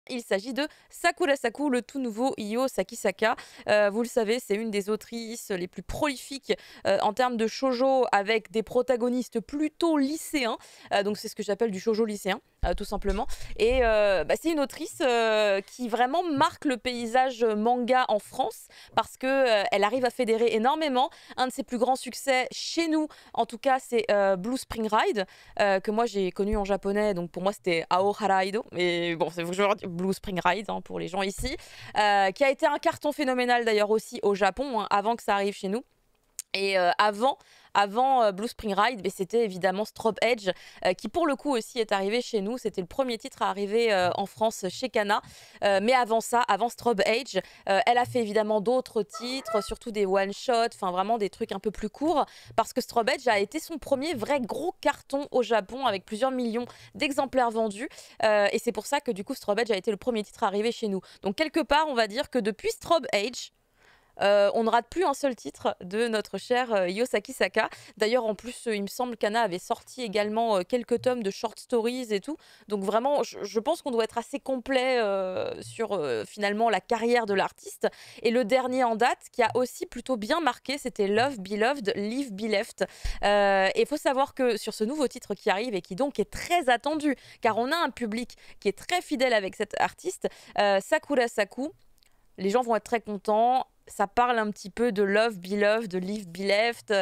Il s'agit de Sakura Saku, le tout nouveau Io Sakisaka. Vous le savez, c'est une des autrices les plus prolifiques en termes de shoujo, avec des protagonistes plutôt lycéens. Donc c'est ce que j'appelle du shoujo lycéen, tout simplement. Et c'est une autrice qui vraiment marque le paysage manga en France parce que elle arrive à fédérer énormément. Un de ses plus grands succès chez nous, en tout cas, c'est Blue Spring Ride, que moi j'ai connu en japonais. Donc pour moi c'était Ao Haraido, mais bon, c'est toujours Blue Spring Ride hein, pour les gens ici, qui a été un carton phénoménal d'ailleurs aussi au Japon, hein, avant que ça arrive chez nous. Et avant Blue Spring Ride, c'était évidemment Strobe Edge, qui pour le coup aussi est arrivé chez nous. C'était le premier titre à arriver en France chez Kana. Mais avant ça, avant Strobe Edge, elle a fait évidemment d'autres titres, surtout des one-shots, enfin vraiment des trucs un peu plus courts, parce que Strobe Edge a été son premier vrai gros carton au Japon, avec plusieurs millions d'exemplaires vendus. Et c'est pour ça que du coup Strobe Edge a été le premier titre à arriver chez nous. Donc quelque part, on va dire que depuis Strobe Edge, on ne rate plus un seul titre de notre cher Io Sakisaka. D'ailleurs, en plus, il me semble qu'Anna avait sorti également quelques tomes de short stories et tout. Donc vraiment, je pense qu'on doit être assez complet sur finalement la carrière de l'artiste. Et le dernier en date, qui a aussi plutôt bien marqué, c'était Love Beloved, Leave Be Left. Et il faut savoir que sur ce nouveau titre qui arrive et qui donc est très attendu, car on a un public qui est très fidèle avec cet artiste, Sakura Saku, les gens vont être très contents. Ça parle un petit peu de Love, Beloved, de Leave, Be Left.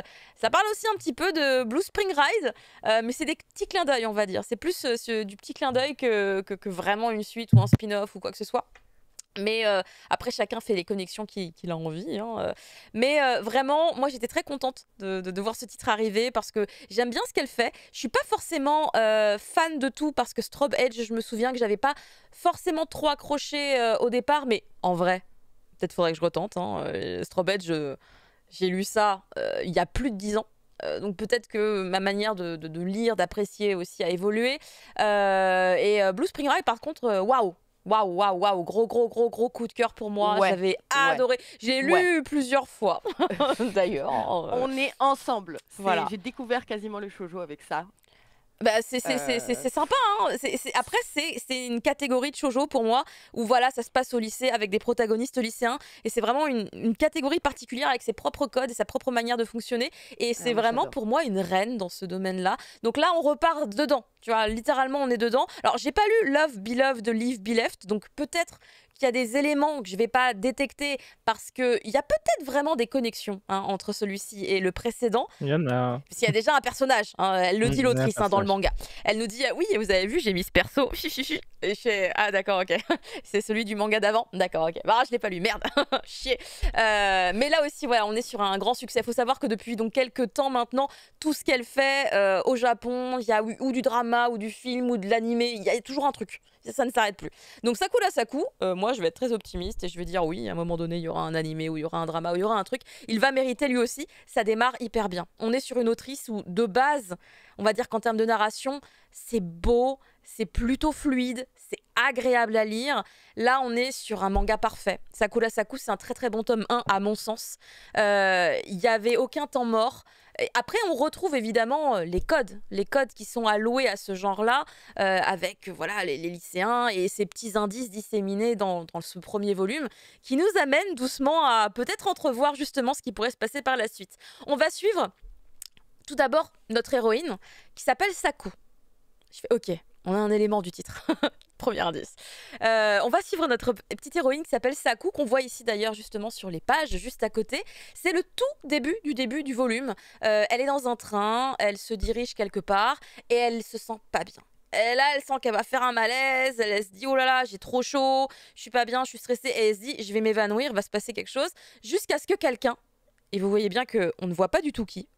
Ça parle aussi un petit peu de Blue Spring Ride, mais c'est des petits clins d'œil, on va dire. C'est plus du petit clin d'œil que vraiment une suite ou un spin-off ou quoi que ce soit. Mais après, chacun fait les connexions qu'il a envie, hein. Mais vraiment, moi, j'étais très contente de voir ce titre arriver parce que j'aime bien ce qu'elle fait. Je suis pas forcément fan de tout parce que Strobe Edge, je me souviens que j'avais pas forcément trop accroché au départ, mais en vrai, peut-être faudrait que je retente, hein. Strobe Edge, j'ai lu ça il y a plus de 10 ans. Donc peut-être que ma manière de lire, d'apprécier aussi a évolué. Blue Spring Ride, par contre, waouh! Waouh, waouh, waouh, gros coup de cœur pour moi. Ouais, J'avais ouais, adoré. J'ai ouais. lu plusieurs fois, d'ailleurs. On est ensemble. Voilà. J'ai découvert quasiment le shoujo avec ça. Bah, c'est Euh, sympa, hein. Après, c'est une catégorie de shoujo pour moi, où voilà, ça se passe au lycée avec des protagonistes lycéens, et c'est vraiment une catégorie particulière avec ses propres codes et sa propre manière de fonctionner, et Ah, c'est moi vraiment j'adore. pour moi une reine dans ce domaine-là. Donc là, on repart dedans, tu vois, littéralement, on est dedans. Alors, j'ai pas lu Love, Beloved de Leave, Be Left, donc peut-être qu'il y a des éléments que je vais pas détecter parce qu'il y a peut-être vraiment des connexions hein, entre celui-ci et le précédent. Il y en a. Parce qu'il y a déjà un personnage, hein, elle le dit Il y a un l'autrice hein, dans le personnage. manga. Elle nous dit oui, vous avez vu, j'ai mis ce perso. Et je fais ah d'accord, ok. C'est celui du manga d'avant. D'accord, ok. Bah, je l'ai pas lu, merde. Chier. Mais là aussi, voilà, on est sur un grand succès. Il faut savoir que depuis donc quelques temps maintenant, tout ce qu'elle fait au Japon, il y a ou du drama, ou du film, ou de l'animé, il y a toujours un truc. Ça ne s'arrête plus. Donc Sakura Saku, moi je vais être très optimiste et je vais dire oui, à un moment donné, il y aura un animé, ou il y aura un drama, ou il y aura un truc. Il va mériter lui aussi. Ça démarre hyper bien. On est sur une autrice où, de base, on va dire qu'en termes de narration, c'est beau, c'est plutôt fluide, c'est agréable à lire. Là, on est sur un manga parfait. Sakura Saku, c'est un très très bon tome 1 à mon sens. Il n'y avait aucun temps mort. Et après, on retrouve évidemment les codes qui sont alloués à ce genre-là, avec voilà les lycéens et ces petits indices disséminés dans ce premier volume, qui nous amènent doucement à peut-être entrevoir justement ce qui pourrait se passer par la suite. On va suivre tout d'abord notre héroïne qui s'appelle Saku. Je fais ok, on a un élément du titre. Premier indice. On va suivre notre petite héroïne qui s'appelle Saku, qu'on voit ici d'ailleurs justement sur les pages juste à côté. C'est le tout début du volume. Elle est dans un train, elle se dirige quelque part et elle se sent pas bien. Et là, elle sent qu'elle va faire un malaise, elle se dit oh là là, j'ai trop chaud, je suis pas bien, je suis stressée, et elle se dit je vais m'évanouir, va se passer quelque chose, jusqu'à ce que quelqu'un, et vous voyez bien qu'on ne voit pas du tout qui,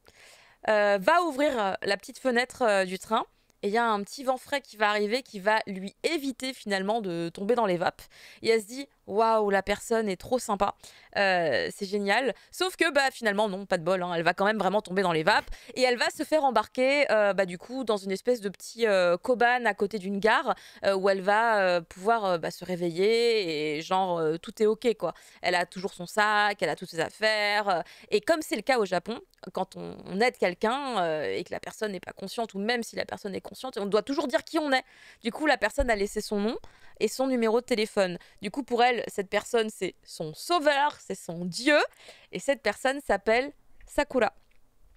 va ouvrir la petite fenêtre du train, et il y a un petit vent frais qui va arriver qui va lui éviter finalement de tomber dans les vapes. Et elle se dit waouh, la personne est trop sympa, c'est génial. Sauf que bah finalement non, pas de bol, hein, elle va quand même vraiment tomber dans les vapes et elle va se faire embarquer bah du coup dans une espèce de petit koban à côté d'une gare où elle va pouvoir bah, se réveiller et genre tout est ok quoi. Elle a toujours son sac, elle a toutes ses affaires et comme c'est le cas au Japon, quand on aide quelqu'un et que la personne n'est pas consciente, ou même si la personne est consciente, on doit toujours dire qui on est. Du coup, la personne a laissé son nom et son numéro de téléphone. Du coup, pour elle, cette personne, c'est son sauveur, c'est son dieu. Et cette personne s'appelle Sakura.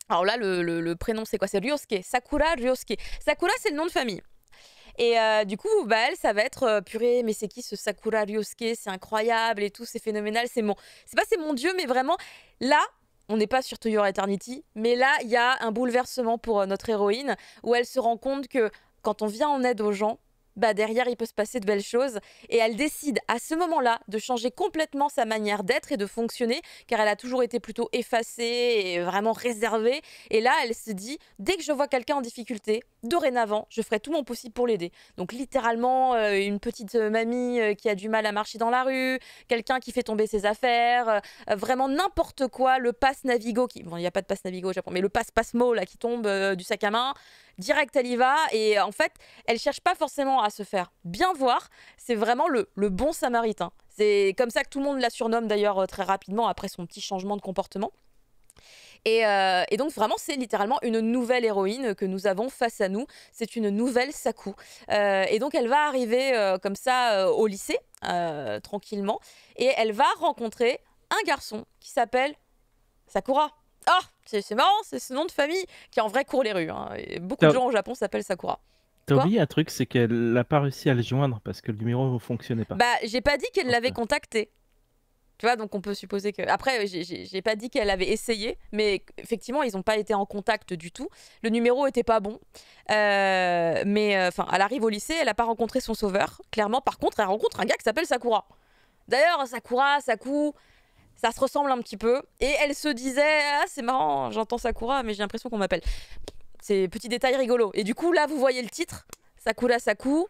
Alors là, le prénom, c'est quoi? C'est Ryosuke. Sakura Ryosuke. Sakura, c'est le nom de famille. Et du coup, bah, elle, ça va être purée, mais c'est qui ce Sakura Ryosuke? C'est incroyable et tout, c'est phénoménal. C'est mon dieu, mais vraiment, là, on n'est pas sur To Your Eternity, mais là, il y a un bouleversement pour notre héroïne où elle se rend compte que quand on vient en aide aux gens, bah derrière, il peut se passer de belles choses. Et elle décide à ce moment-là de changer complètement sa manière d'être et de fonctionner, car elle a toujours été plutôt effacée et vraiment réservée. Et là, elle se dit, dès que je vois quelqu'un en difficulté, dorénavant, je ferai tout mon possible pour l'aider. Donc littéralement, une petite mamie qui a du mal à marcher dans la rue, quelqu'un qui fait tomber ses affaires, vraiment n'importe quoi, le passe Navigo, bon, il n'y a pas de passe Navigo au Japon, mais le passe Pasmo là, qui tombe du sac à main, direct elle y va. Et en fait, elle cherche pas forcément à se faire bien voir, c'est vraiment le bon samaritain. C'est comme ça que tout le monde la surnomme d'ailleurs très rapidement après son petit changement de comportement. Et donc vraiment, c'est littéralement une nouvelle héroïne que nous avons face à nous. C'est une nouvelle Saku. Et donc elle va arriver comme ça au lycée, tranquillement. Et elle va rencontrer un garçon qui s'appelle Sakura. Ah, c'est marrant, c'est ce nom de famille qui en vrai court les rues. Hein. Et beaucoup de gens au Japon s'appellent Sakura. T'as Quoi? oublié un truc, c'est qu'elle n'a pas réussi à le joindre parce que le numéro ne fonctionnait pas. Bah, j'ai pas dit qu'elle l'avait contacté. Tu vois, donc on peut supposer que... Après, j'ai pas dit qu'elle avait essayé, mais effectivement, ils n'ont pas été en contact du tout. Le numéro était pas bon. Mais enfin, elle arrive au lycée, elle n'a pas rencontré son sauveur, clairement. Par contre, elle rencontre un gars qui s'appelle Sakura. D'ailleurs, Sakura, Saku, ça se ressemble un petit peu. Et elle se disait, ah, c'est marrant, j'entends Sakura, mais j'ai l'impression qu'on m'appelle. C'est petit détail rigolo. Et du coup, là, vous voyez le titre, Sakura Saku.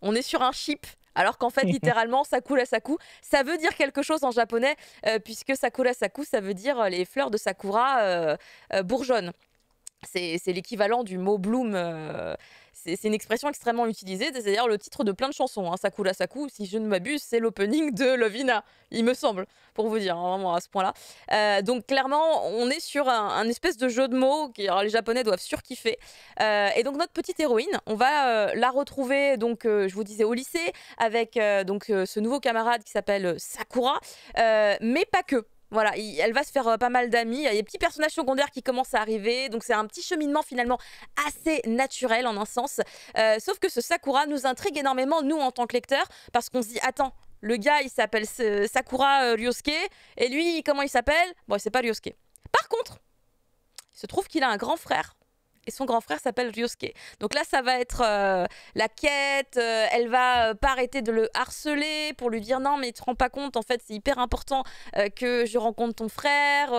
On est sur un ship. Alors qu'en fait, littéralement, Sakura Saku, ça veut dire quelque chose en japonais, puisque Sakura Saku, ça veut dire les fleurs de Sakura bourgeonnent. C'est l'équivalent du mot bloom. C'est une expression extrêmement utilisée. C'est d'ailleurs le titre de plein de chansons. Hein. Sakura Saku, si je ne m'abuse, c'est l'opening de Lovina, il me semble, pour vous dire, hein, vraiment à ce point-là. Donc clairement, on est sur un espèce de jeu de mots que les Japonais doivent surkiffer. Et donc notre petite héroïne, on va la retrouver, donc je vous disais, au lycée, avec ce nouveau camarade qui s'appelle Sakura, mais pas que. Voilà, elle va se faire pas mal d'amis. Il y a des petits personnages secondaires qui commencent à arriver. Donc c'est un petit cheminement finalement assez naturel en un sens. Sauf que ce Sakura nous intrigue énormément, nous en tant que lecteurs, parce qu'on se dit, attends, le gars il s'appelle Sakura Ryosuke, et lui comment il s'appelle? Bon, c'est pas Ryosuke. Par contre, il se trouve qu'il a un grand frère. Et son grand frère s'appelle Ryosuke. Donc là, ça va être la quête. Elle va pas arrêter de le harceler pour lui dire non, mais tu te rends pas compte, en fait, c'est hyper important que je rencontre ton frère.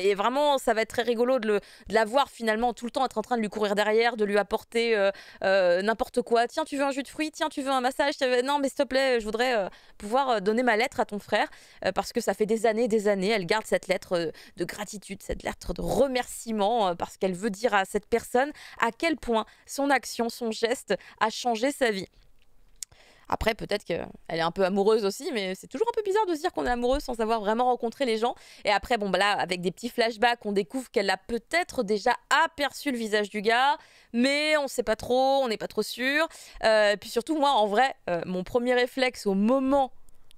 Et vraiment, ça va être très rigolo de la voir finalement tout le temps être en train de lui courir derrière, de lui apporter n'importe quoi. Tiens, tu veux un jus de fruits? Tiens, tu veux un massage? Non, mais s'il te plaît, je voudrais pouvoir donner ma lettre à ton frère parce que ça fait des années, elle garde cette lettre de gratitude, cette lettre de remerciement parce qu'elle veut dire à cette personne à quel point son action, son geste a changé sa vie. Après, peut-être qu'elle est un peu amoureuse aussi, mais c'est toujours un peu bizarre de se dire qu'on est amoureuse sans avoir vraiment rencontré les gens. Et après, bon, bah là, avec des petits flashbacks, on découvre qu'elle a peut-être déjà aperçu le visage du gars, mais on sait pas trop, on n'est pas trop sûr. Puis surtout, moi, en vrai, mon premier réflexe au moment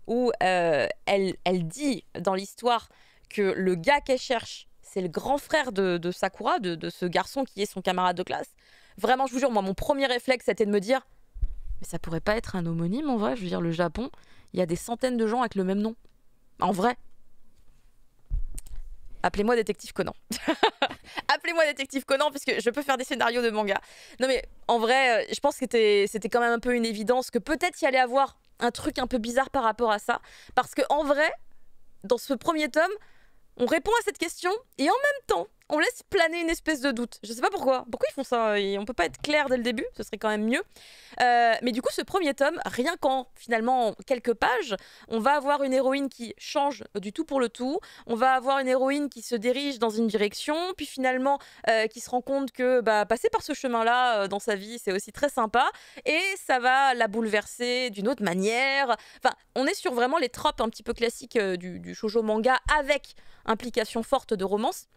où elle dit dans l'histoire que le gars qu'elle cherche, c'est le grand frère de Sakura, de ce garçon qui est son camarade de classe. Vraiment, je vous jure, moi, mon premier réflexe, c'était de me dire mais ça pourrait pas être un homonyme, en vrai. Je veux dire, le Japon, il y a des centaines de gens avec le même nom. En vrai. Appelez-moi Détective Conan. Appelez-moi Détective Conan, puisque je peux faire des scénarios de manga. Non mais, en vrai, je pense que c'était quand même un peu une évidence que peut-être il y allait avoir un truc un peu bizarre par rapport à ça. Parce que en vrai, dans ce premier tome, on répond à cette question et en même temps, on laisse planer une espèce de doute. Je sais pas pourquoi. Pourquoi ils font ça? On peut pas être clair dès le début, ce serait quand même mieux. Mais du coup, ce premier tome, rien qu'en finalement quelques pages, on va avoir une héroïne qui change du tout pour le tout. On va avoir une héroïne qui se dirige dans une direction, puis finalement qui se rend compte que passer par ce chemin-là dans sa vie, c'est aussi très sympa. Et ça va la bouleverser d'une autre manière. Enfin, on est sur vraiment les tropes un petit peu classiques du shoujo manga avec implication forte de romance.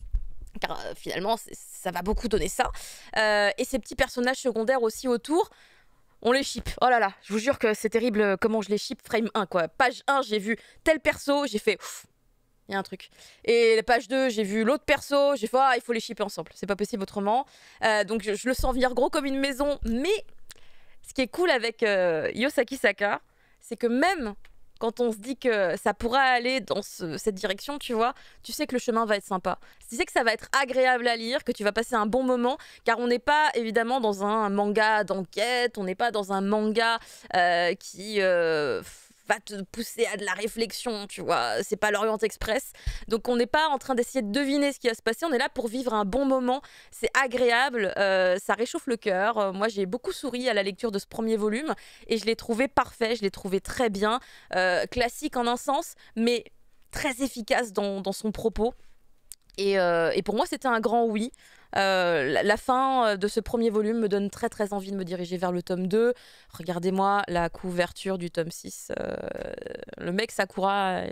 car finalement, ça va beaucoup donner ça. Et ces petits personnages secondaires aussi autour, on les ship. Oh là là, je vous jure que c'est terrible comment je les ship. Frame 1, quoi. Page 1, j'ai vu tel perso, j'ai fait... Il y a un truc. Et la page 2, j'ai vu l'autre perso, j'ai fait il faut les shipper ensemble, c'est pas possible autrement. Donc je le sens venir gros comme une maison. Mais ce qui est cool avec Io Sakisaka, c'est que même quand on se dit que ça pourra aller dans cette direction, tu vois, tu sais que le chemin va être sympa. Tu sais que ça va être agréable à lire, que tu vas passer un bon moment, car on n'est pas évidemment dans un manga d'enquête, on n'est pas dans un manga qui... va te pousser à de la réflexion, tu vois, c'est pas l'Orient Express. Donc on n'est pas en train d'essayer de deviner ce qui va se passer, on est là pour vivre un bon moment, c'est agréable, ça réchauffe le cœur. Moi j'ai beaucoup souri à la lecture de ce premier volume et je l'ai trouvé parfait, je l'ai trouvé très bien, classique en un sens, mais très efficace dans son propos. Et pour moi c'était un grand oui. La fin de ce premier volume me donne très très envie de me diriger vers le tome 2. Regardez-moi la couverture du tome 6. Le mec Sakura,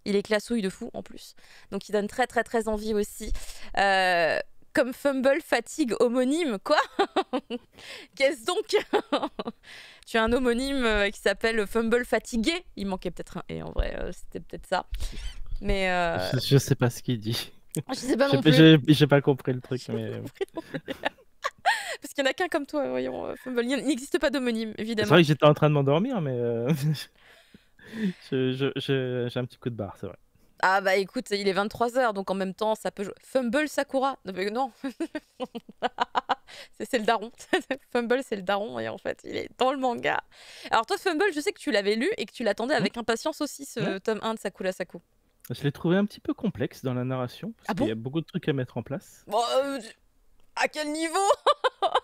il est classouille de fou en plus. Donc il donne très très très envie aussi. Comme Fumble Fatigue homonyme, quoi. Qu'est-ce donc? Tu as un homonyme qui s'appelle Fumble Fatigué. Il manquait peut-être un « et » en vrai, c'était peut-être ça. Mais je sais pas ce qu'il dit. je sais pas non plus. J'ai pas compris le truc. Mais... Parce qu'il n'y en a qu'un comme toi, voyons, Fumble. Il n'existe pas d'homonyme, évidemment. C'est vrai que j'étais en train de m'endormir, mais j'ai un petit coup de barre, c'est vrai. Ah bah écoute, il est 23h, donc en même temps, ça peut jouer. Fumble Sakura. Non. C'est le daron. Fumble, c'est le daron, et en fait, il est dans le manga. Alors toi, Fumble, je sais que tu l'avais lu et que tu l'attendais avec impatience aussi, ce tome 1 de Sakura Saku. Je l'ai trouvé un petit peu complexe dans la narration, parce qu'il y a beaucoup de trucs à mettre en place. Bon, à quel niveau?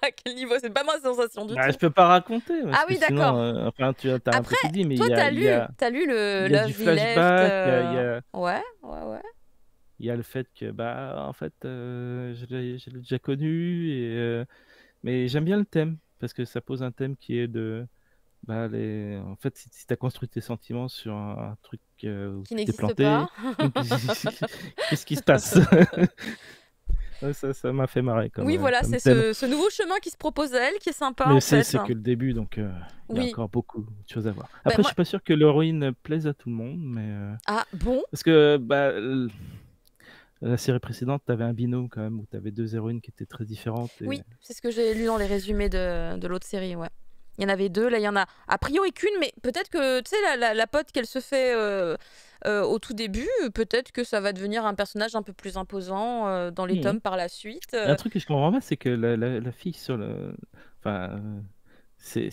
À quel niveau? C'est pas ma sensation du tout. Je peux pas raconter. Ah oui, d'accord. Enfin, tu as un peu tout dit, mais toi, t'as lu le Love du flashback, il y a... Ouais. Il y a le fait que, en fait, je l'ai déjà connu, mais j'aime bien le thème, parce que ça pose un thème qui est de... En fait, si tu as construit tes sentiments sur un truc où qui tu t'es planté, pas. qu'est-ce qui se passe? Ça m'a fait marrer. Oui, voilà, c'est ce nouveau chemin qui se propose à elle qui est sympa. Mais en fait. C'est que le début, donc il y a encore beaucoup de choses à voir. Après, moi... je suis pas sûr que l'héroïne plaise à tout le monde, mais... Ah bon? Parce que la série précédente, tu avais un binôme quand même, où tu avais deux héroïnes qui étaient très différentes. Et... Oui, c'est ce que j'ai lu dans les résumés de l'autre série, ouais. Il y en avait deux, là il y en a a priori qu'une, mais peut-être que, tu sais, la pote qu'elle se fait au tout début, peut-être que ça va devenir un personnage un peu plus imposant dans les tomes par la suite. Un truc que je comprends pas, c'est que la fille sur le... Enfin, c'est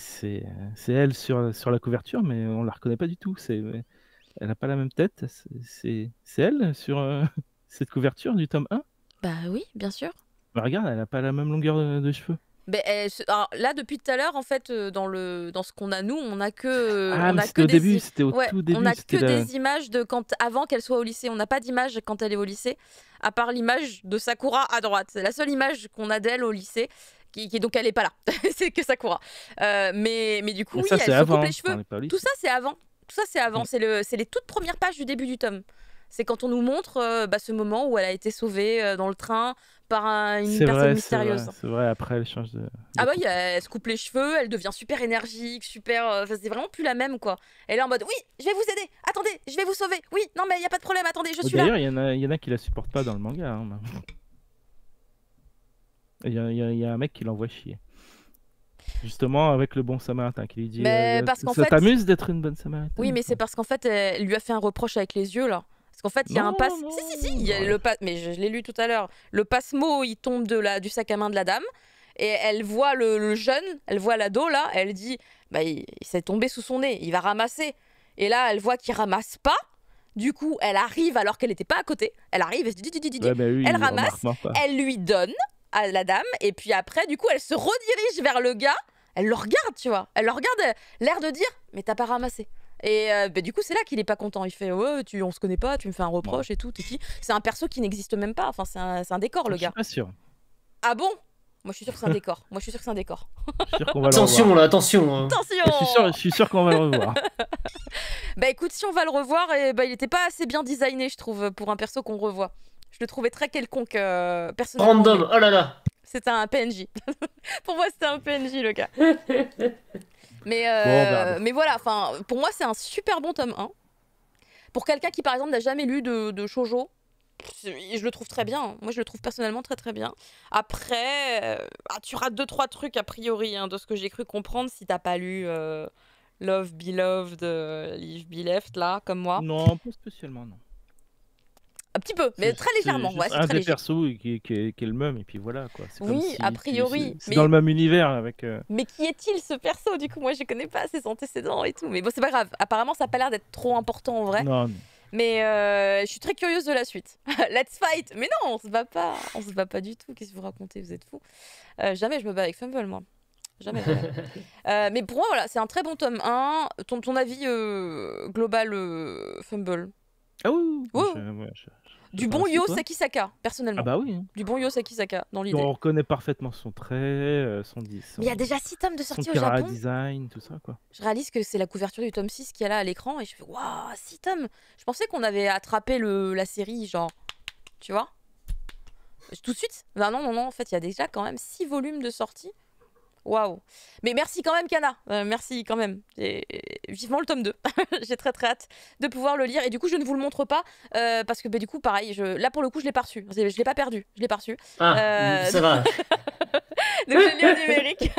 elle sur la couverture, mais on la reconnaît pas du tout. Elle a pas la même tête. C'est elle sur cette couverture du tome 1? Bah oui, bien sûr. Bah, regarde, elle a pas la même longueur de cheveux. Alors, là, depuis tout à l'heure, en fait, dans ce qu'on a, nous, on a que. C'était au début, c'était au tout début. On a que des images de avant qu'elle soit au lycée. On n'a pas d'image quand elle est au lycée, à part l'image de Sakura à droite. C'est la seule image qu'on a d'elle au lycée. Donc elle est pas là. C'est que Sakura. Mais du coup, oui, elle se coupe les cheveux. Tout ça, c'est avant. C'est les toutes premières pages du début du tome. C'est quand on nous montre ce moment où elle a été sauvée dans le train par une personne mystérieuse. C'est vrai, après elle change de... Ah bah oui, elle se coupe les cheveux, elle devient super énergique, super... c'est vraiment plus la même, quoi. Elle est en mode, oui, je vais vous aider, attendez, je vais vous sauver, oui, non mais il n'y a pas de problème, attendez, je suis là. D'ailleurs, il y en a qui la supportent pas dans le manga. Hein. Il y a un mec qui l'envoie chier. Justement, avec le bon samaritain qui lui dit ça t'amuse d'être une bonne samaritaine? Oui, mais c'est parce qu'en fait, elle lui a fait un reproche avec les yeux, là. Parce qu'en fait, il y a un passe... Si, il y a le passe... Mais je l'ai lu tout à l'heure. Le passe-mot, il tombe du sac à main de la dame. Et elle voit le jeune, elle voit l'ado, là. Elle dit, il s'est tombé sous son nez, il va ramasser. Et là, elle voit qu'il ramasse pas. Du coup, elle arrive alors qu'elle n'était pas à côté. Elle arrive, elle ramasse, elle lui donne à la dame. Et puis après, du coup, elle se redirige vers le gars. Elle le regarde, tu vois. Elle le regarde, l'air de dire, mais t'as pas ramassé. Et du coup, c'est là qu'il est pas content. Il fait on se connaît pas, tu me fais un reproche et tout. T'es qui? C'est un perso qui n'existe même pas. Enfin, c'est un décor, le gars. Je suis pas sûr. Ah bon? Moi, je suis sûr que c'est un décor. Attention là, attention. Je suis sûr qu'on va le revoir. Écoute, si on va le revoir, il était pas assez bien designé, je trouve, pour un perso qu'on revoit. Je le trouvais très quelconque, personnellement. Random, oh là là. C'était un PNJ. Pour moi, c'était un PNJ, le gars. Mais voilà, enfin, pour moi, c'est un super bon tome 1. Pour quelqu'un qui, par exemple, n'a jamais lu de shoujo, je le trouve très bien. Moi, je le trouve personnellement très très bien. Après, tu rates 2-3 trucs, a priori, hein, de ce que j'ai cru comprendre, si t'as pas lu Love Beloved, Live Be Left, là, comme moi. Non, pas spécialement, non. Un petit peu, mais très légèrement. C'est Ouais, juste c'est un très des léger. persos qui est le même, et puis voilà, quoi. C'est comme Oui, si a priori. c'est dans le même univers avec... Mais qui est-il, ce perso? Du coup, moi, je connais pas ses antécédents et tout. Mais bon, c'est pas grave. Apparemment, ça a pas l'air d'être trop important en vrai. Non, non. Mais je suis très curieuse de la suite. Let's fight! Mais non, on se bat pas. On se bat pas du tout. Qu'est-ce que vous racontez? Vous êtes fous. Jamais je me bats avec Fumble, moi. Jamais. Mais pour moi, voilà, c'est un très bon tome 1. Ton avis global, Fumble? Ah oui, Ouais. Du bon Yo Sakisaka. Sakisaka, personnellement. Ah bah oui. Hein. Du bon Yo Sakisaka, dans l'idée. On reconnaît parfaitement son trait, son Mais il y a déjà 6 tomes de son sortie au chara Japon. design, tout ça, quoi. Je réalise que c'est la couverture du tome 6 qui est là à l'écran et je fais waouh, 6 tomes. Je pensais qu'on avait attrapé la série, genre, tu vois. Tout de suite. Ben non, en fait, il y a déjà quand même 6 volumes de sortie. Waouh. Mais merci quand même, Kana. Merci quand même. Et vivement le tome 2. J'ai très très hâte de pouvoir le lire. Et du coup, je ne vous le montre pas parce que du coup, pareil, là pour le coup, je l'ai pas reçu. Je l'ai pas perdu. Je l'ai pas reçu. Ah, ça va. Donc je l'ai au numérique.